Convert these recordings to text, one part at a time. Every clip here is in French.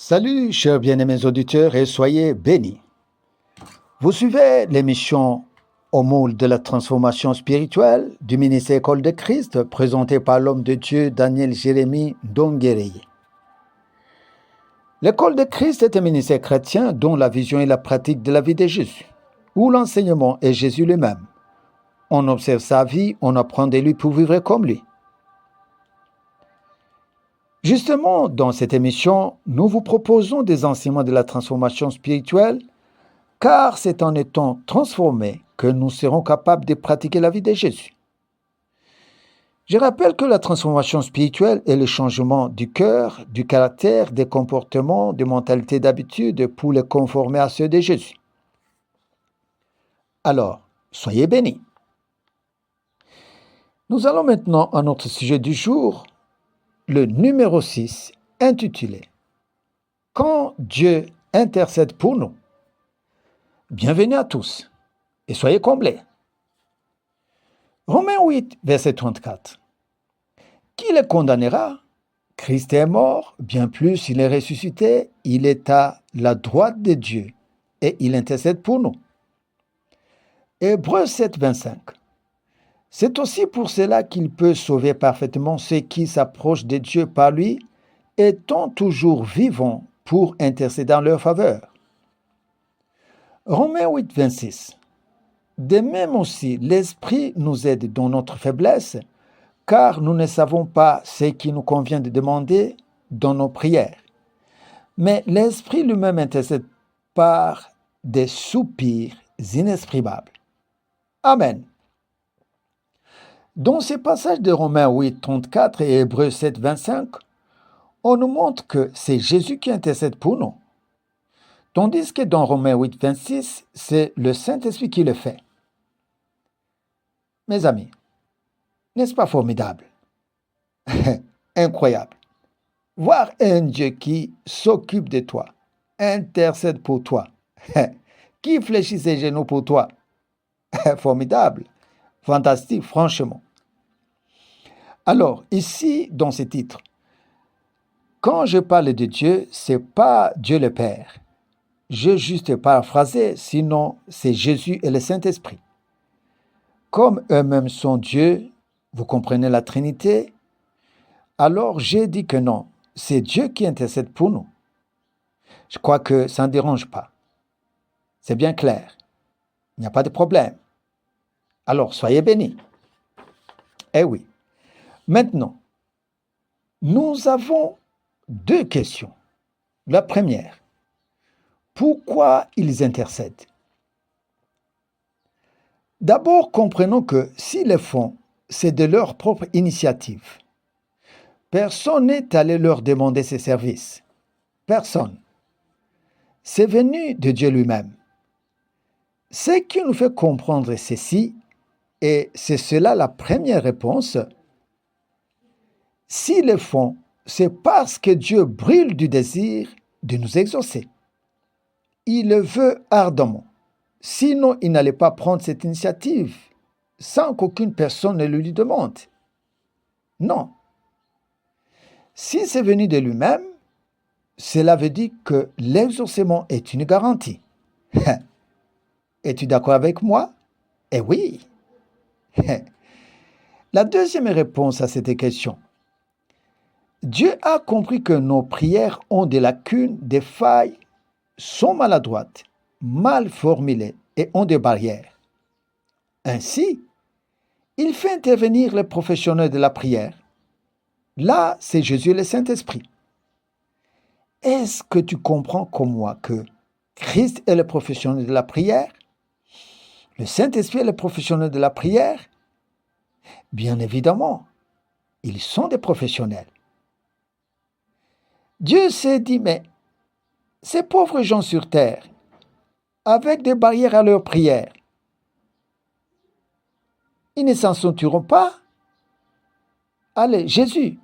Salut, chers bien-aimés auditeurs, et soyez bénis. Vous suivez l'émission Au moule de la transformation spirituelle du ministère École de Christ, présentée par l'homme de Dieu Daniel Jérémie Donguereye. L'École de Christ est un ministère chrétien dont la vision est la pratique de la vie de Jésus, où l'enseignement est Jésus lui-même. On observe sa vie, on apprend de lui pour vivre comme lui. Justement, dans cette émission, nous vous proposons des enseignements de la transformation spirituelle, car c'est en étant transformés que nous serons capables de pratiquer la vie de Jésus. Je rappelle que la transformation spirituelle est le changement du cœur, du caractère, des comportements, des mentalités, d'habitudes pour les conformer à ceux de Jésus. Alors, soyez bénis. Nous allons maintenant à notre sujet du jour, le numéro 6, intitulé « Quand Dieu intercède pour nous ». Bienvenue à tous et soyez comblés. Romains 8, verset 34. Qui les condamnera? Christ est mort, bien plus, il est ressuscité, il est à la droite de Dieu et il intercède pour nous. Hébreux 7, 25. C'est aussi pour cela qu'il peut sauver parfaitement ceux qui s'approchent de Dieu par lui, étant toujours vivants pour intercéder en leur faveur. Romains 8, 26. De même aussi, l'Esprit nous aide dans notre faiblesse, car nous ne savons pas ce qui nous convient de demander dans nos prières. Mais l'Esprit lui-même intercède par des soupirs inexprimables. Amen. Dans ces passages de Romains 8, 34 et Hébreux 7, 25, on nous montre que c'est Jésus qui intercède pour nous. Tandis que dans Romains 8, 26, c'est le Saint-Esprit qui le fait. Mes amis, n'est-ce pas formidable? Incroyable. Voir un Dieu qui s'occupe de toi, intercède pour toi, qui fléchit ses genoux pour toi. Formidable, fantastique, franchement. Alors, ici, dans ce titre, quand je parle de Dieu, c'est pas Dieu le Père. Je juste paraphrasé, sinon c'est Jésus et le Saint-Esprit. Comme eux-mêmes sont Dieu, vous comprenez la Trinité, alors j'ai dit que non, c'est Dieu qui intercède pour nous. Je crois que ça ne dérange pas. C'est bien clair. Il n'y a pas de problème. Alors, soyez bénis. Eh oui. Maintenant, nous avons deux questions. La première, pourquoi ils intercèdent? D'abord, comprenons que s'ils le font, c'est de leur propre initiative. Personne n'est allé leur demander ces services. Personne. C'est venu de Dieu lui-même. Ce qui nous fait comprendre ceci, et c'est cela la première réponse, s'ils le font, c'est parce que Dieu brûle du désir de nous exaucer. Il le veut ardemment. Sinon, il n'allait pas prendre cette initiative sans qu'aucune personne ne le lui demande. Non. Si c'est venu de lui-même, cela veut dire que l'exaucement est une garantie. Es-tu d'accord avec moi? Eh oui. La deuxième réponse à cette question. Dieu a compris que nos prières ont des lacunes, des failles, sont maladroites, mal formulées et ont des barrières. Ainsi, il fait intervenir les professionnels de la prière. Là, c'est Jésus et le Saint-Esprit. Est-ce que tu comprends comme moi que Christ est le professionnel de la prière? Le Saint-Esprit est le professionnel de la prière? Bien évidemment, ils sont des professionnels. Dieu s'est dit, mais ces pauvres gens sur terre, avec des barrières à leur prière, ils ne s'en sortiront pas. Allez, Jésus,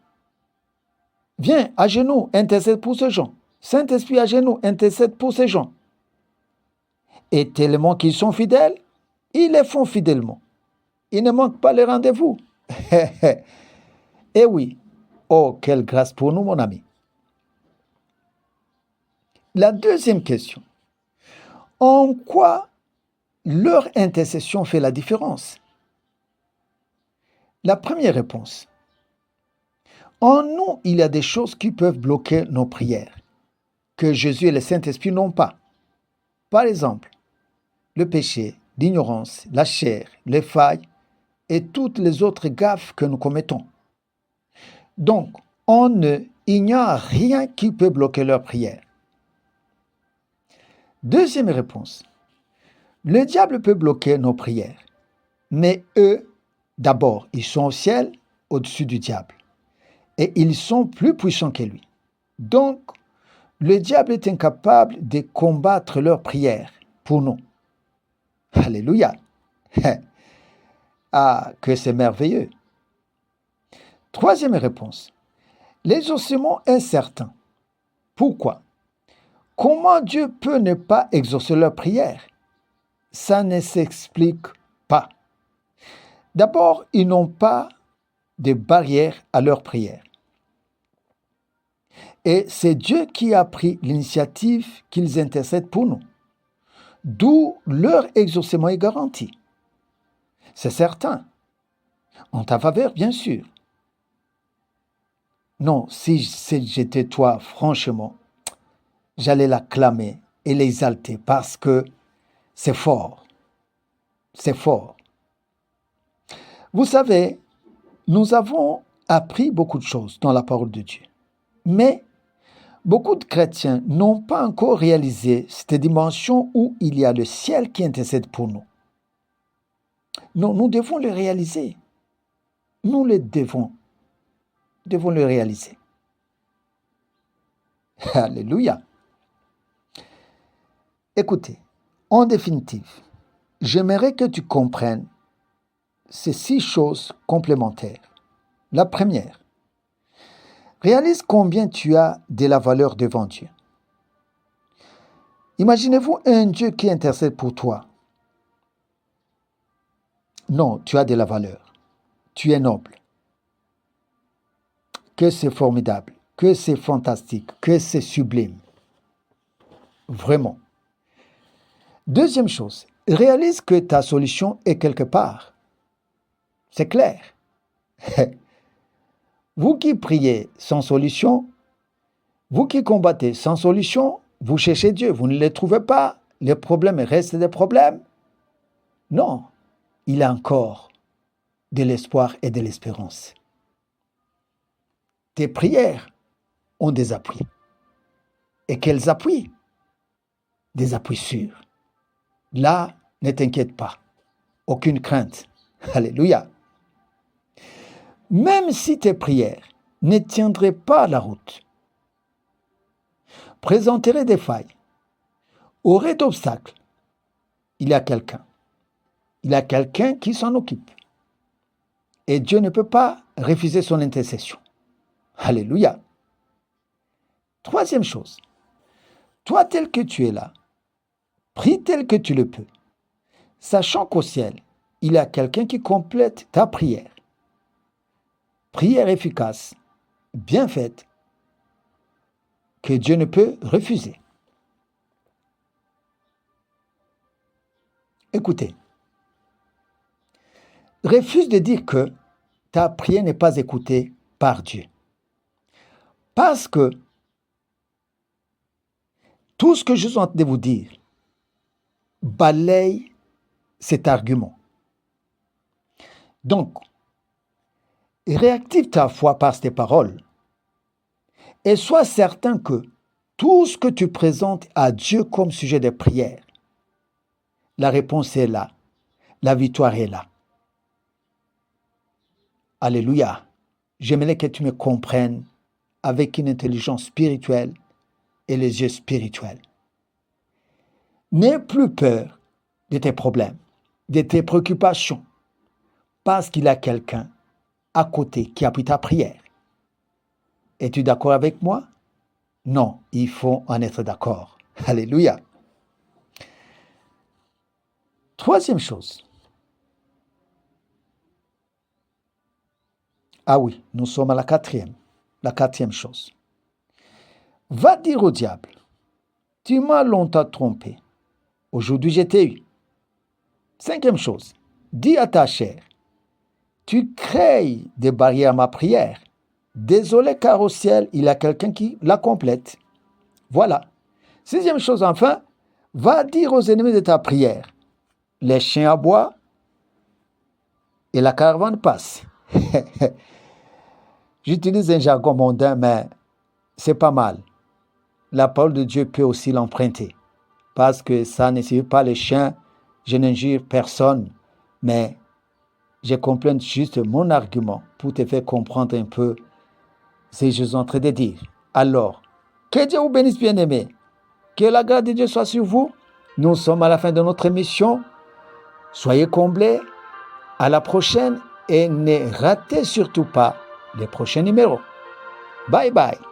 viens à genoux, intercède pour ces gens. Saint-Esprit à genoux, intercède pour ces gens. Et tellement qu'ils sont fidèles, ils les font fidèlement. Ils ne manquent pas les rendez-vous. Eh oui, oh, quelle grâce pour nous, mon ami. La deuxième question, en quoi leur intercession fait la différence? La première réponse, en nous, il y a des choses qui peuvent bloquer nos prières, que Jésus et le Saint-Esprit n'ont pas. Par exemple, le péché, l'ignorance, la chair, les failles et toutes les autres gaffes que nous commettons. Donc, en eux, il n'y a rien qui peut bloquer leur prière. Deuxième réponse, le diable peut bloquer nos prières, mais eux, d'abord, ils sont au ciel, au-dessus du diable, et ils sont plus puissants que lui. Donc, le diable est incapable de combattre leurs prières pour nous. Alléluia. Ah, que c'est merveilleux. Troisième réponse, l'exaucement est certain. Pourquoi? Comment Dieu peut ne pas exaucer leurs prières? Ça ne s'explique pas. D'abord, ils n'ont pas de barrière à leur prière. Et c'est Dieu qui a pris l'initiative qu'ils intercèdent pour nous. D'où leur exaucement est garanti. C'est certain. En ta faveur, bien sûr. Non, si j'étais toi, franchement, j'allais l'acclamer et l'exalter parce que c'est fort. C'est fort. Vous savez, nous avons appris beaucoup de choses dans la parole de Dieu. Mais beaucoup de chrétiens n'ont pas encore réalisé cette dimension où il y a le ciel qui intercède pour nous. Non, nous devons le réaliser. Nous le devons le réaliser. Alléluia. Écoutez, en définitive, j'aimerais que tu comprennes ces 6 choses complémentaires. La première, réalise combien tu as de la valeur devant Dieu. Imaginez-vous un Dieu qui intercède pour toi. Non, tu as de la valeur. Tu es noble. Que c'est formidable, que c'est fantastique, que c'est sublime. Vraiment. Deuxième chose, réalise que ta solution est quelque part. C'est clair. Vous qui priez sans solution, vous qui combattez sans solution, vous cherchez Dieu, vous ne le trouvez pas, les problèmes restent des problèmes. Non, il y a encore de l'espoir et de l'espérance. Tes prières ont des appuis. Et quels appuis? Des appuis sûrs. Là, ne t'inquiète pas. Aucune crainte. Alléluia. Même si tes prières ne tiendraient pas la route, présenteraient des failles, auraient d'obstacles, il y a quelqu'un. Il y a quelqu'un qui s'en occupe. Et Dieu ne peut pas refuser son intercession. Alléluia. Troisième chose, toi tel que tu es là, prie tel que tu le peux, sachant qu'au ciel, il y a quelqu'un qui complète ta prière. Prière efficace, bien faite, que Dieu ne peut refuser. Écoutez, refuse de dire que ta prière n'est pas écoutée par Dieu. Parce que tout ce que je suis en train de vous dire balaye cet argument. Donc, réactive ta foi par tes paroles et sois certain que tout ce que tu présentes à Dieu comme sujet de prière, la réponse est là, la victoire est là. Alléluia. J'aimerais que tu me comprennes avec une intelligence spirituelle et les yeux spirituels. N'aie plus peur de tes problèmes, de tes préoccupations, parce qu'il y a quelqu'un à côté qui appuie ta prière. Es-tu d'accord avec moi? Non, il faut en être d'accord. Alléluia. Troisième chose. Ah oui, nous sommes à la quatrième chose. Va dire au diable Tu m'as longtemps trompé. Aujourd'hui, je t'ai eu. Cinquième chose, dis à ta chair, tu crées des barrières à ma prière. Désolé car au ciel, il y a quelqu'un qui la complète. Voilà. Sixième chose enfin, va dire aux ennemis de ta prière, les chiens aboient et la caravane passe. J'utilise un jargon mondain, mais c'est pas mal. La parole de Dieu peut aussi l'emprunter. Parce que ça ne suffit pas les chiens, je n'injure personne, mais je complète juste mon argument pour te faire comprendre un peu ce que je suis en train de dire. Alors, que Dieu vous bénisse, bien-aimés. Que la grâce de Dieu soit sur vous. Nous sommes à la fin de notre émission. Soyez comblés. À la prochaine et ne ratez surtout pas les prochains numéros. Bye bye.